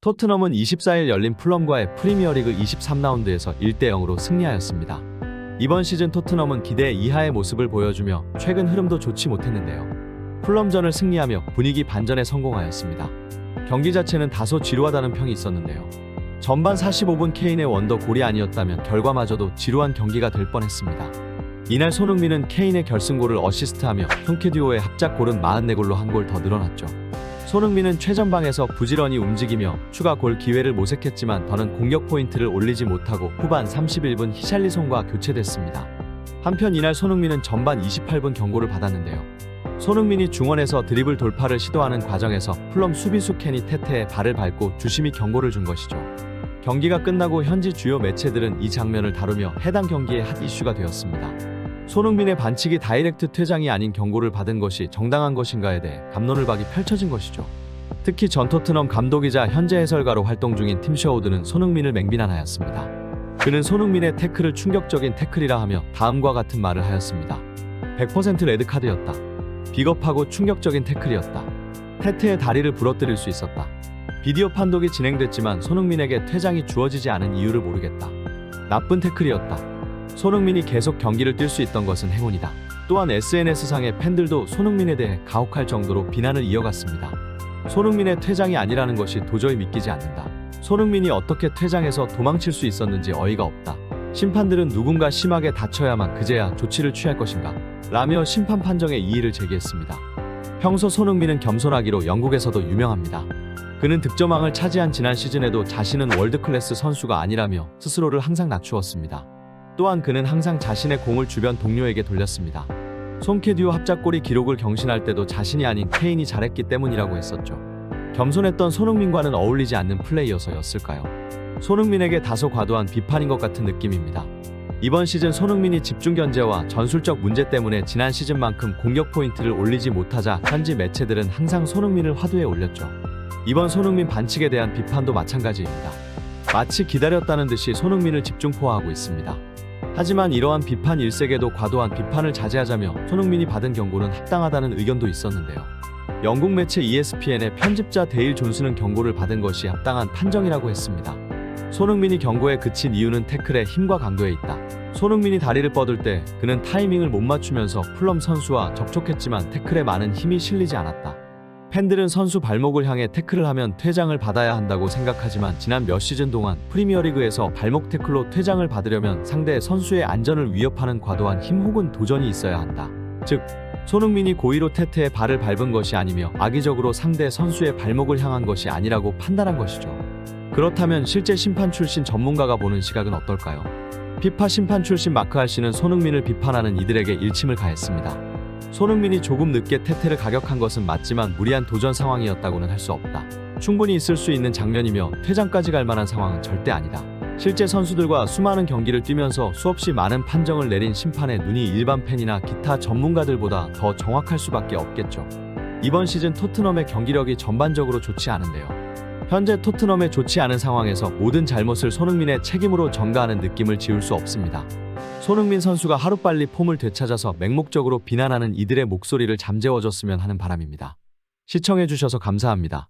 토트넘은 24일 열린 풀럼과의 프리미어리그 23라운드에서 1대0으로 승리하였습니다. 이번 시즌 토트넘은 기대 이하의 모습을 보여주며 최근 흐름도 좋지 못했는데요. 풀럼전을 승리하며 분위기 반전에 성공하였습니다. 경기 자체는 다소 지루하다는 평이 있었는데요. 전반 45분 케인의 원더 골이 아니었다면 결과마저도 지루한 경기가 될 뻔했습니다. 이날 손흥민은 케인의 결승골을 어시스트하며 흉케듀오의 합작골은 44골로 한 골 더 늘어났죠. 손흥민은 최전방에서 부지런히 움직이며 추가 골 기회를 모색했지만 더는 공격 포인트를 올리지 못하고 후반 31분 히샬리송과 교체됐습니다. 한편 이날 손흥민은 전반 28분 경고를 받았는데요. 손흥민이 중원에서 드리블 돌파를 시도하는 과정에서 풀럼 수비수 케니 테테의 발을 밟고 주심이 경고를 준 것이죠. 경기가 끝나고 현지 주요 매체들은 이 장면을 다루며 해당 경기의 핫 이슈가 되었습니다. 손흥민의 반칙이 다이렉트 퇴장이 아닌 경고를 받은 것이 정당한 것인가에 대해 갑론을박이 펼쳐진 것이죠. 특히 전 토트넘 감독이자 현재 해설가로 활동 중인 팀 셔우드는 손흥민을 맹비난하였습니다. 그는 손흥민의 태클을 충격적인 태클이라 하며 다음과 같은 말을 하였습니다. 100% 레드카드였다. 비겁하고 충격적인 태클이었다. 테테의 다리를 부러뜨릴 수 있었다. 비디오 판독이 진행됐지만 손흥민에게 퇴장이 주어지지 않은 이유를 모르겠다. 나쁜 태클이었다. 손흥민이 계속 경기를 뛸 수 있던 것은 행운이다. 또한 SNS상의 팬들도 손흥민에 대해 가혹할 정도로 비난을 이어갔습니다. 손흥민의 퇴장이 아니라는 것이 도저히 믿기지 않는다. 손흥민이 어떻게 퇴장해서 도망칠 수 있었는지 어이가 없다. 심판들은 누군가 심하게 다쳐야만 그제야 조치를 취할 것인가? 라며 심판 판정에 이의를 제기했습니다. 평소 손흥민은 겸손하기로 영국에서도 유명합니다. 그는 득점왕을 차지한 지난 시즌에도 자신은 월드클래스 선수가 아니라며 스스로를 항상 낮추었습니다. 또한 그는 항상 자신의 공을 주변 동료에게 돌렸습니다. 솜케듀오 합작골이 기록을 경신할 때도 자신이 아닌 케인이 잘했기 때문이라고 했었죠. 겸손했던 손흥민과는 어울리지 않는 플레이여서였을까요? 손흥민에게 다소 과도한 비판인 것 같은 느낌입니다. 이번 시즌 손흥민이 집중 견제와 전술적 문제 때문에 지난 시즌만큼 공격 포인트를 올리지 못하자 현지 매체들은 항상 손흥민을 화두에 올렸죠. 이번 손흥민 반칙에 대한 비판도 마찬가지입니다. 마치 기다렸다는 듯이 손흥민을 집중포화하고 있습니다. 하지만 이러한 비판 일색에도 과도한 비판을 자제하자며 손흥민이 받은 경고는 합당하다는 의견도 있었는데요. 영국 매체 ESPN의 편집자 데일 존스는 경고를 받은 것이 합당한 판정이라고 했습니다. 손흥민이 경고에 그친 이유는 태클의 힘과 강도에 있다. 손흥민이 다리를 뻗을 때 그는 타이밍을 못 맞추면서 풀럼 선수와 접촉했지만 태클에 많은 힘이 실리지 않았다. 팬들은 선수 발목을 향해 태클을 하면 퇴장을 받아야 한다고 생각하지만 지난 몇 시즌 동안 프리미어리그에서 발목 태클로 퇴장을 받으려면 상대 선수의 안전을 위협하는 과도한 힘 혹은 도전이 있어야 한다. 즉, 손흥민이 고의로 테테의 발을 밟은 것이 아니며 악의적으로 상대 선수의 발목을 향한 것이 아니라고 판단한 것이죠. 그렇다면 실제 심판 출신 전문가가 보는 시각은 어떨까요? 피파 심판 출신 마크 할씨는 손흥민을 비판하는 이들에게 일침을 가했습니다. 손흥민이 조금 늦게 테테를 가격한 것은 맞지만 무리한 도전 상황이었다고는 할 수 없다. 충분히 있을 수 있는 장면이며 퇴장까지 갈 만한 상황은 절대 아니다. 실제 선수들과 수많은 경기를 뛰면서 수없이 많은 판정을 내린 심판의 눈이 일반 팬이나 기타 전문가들보다 더 정확할 수밖에 없겠죠. 이번 시즌 토트넘의 경기력이 전반적으로 좋지 않은데요. 현재 토트넘의 좋지 않은 상황에서 모든 잘못을 손흥민의 책임으로 전가하는 느낌을 지울 수 없습니다. 손흥민 선수가 하루빨리 폼을 되찾아서 맹목적으로 비난하는 이들의 목소리를 잠재워줬으면 하는 바람입니다. 시청해주셔서 감사합니다.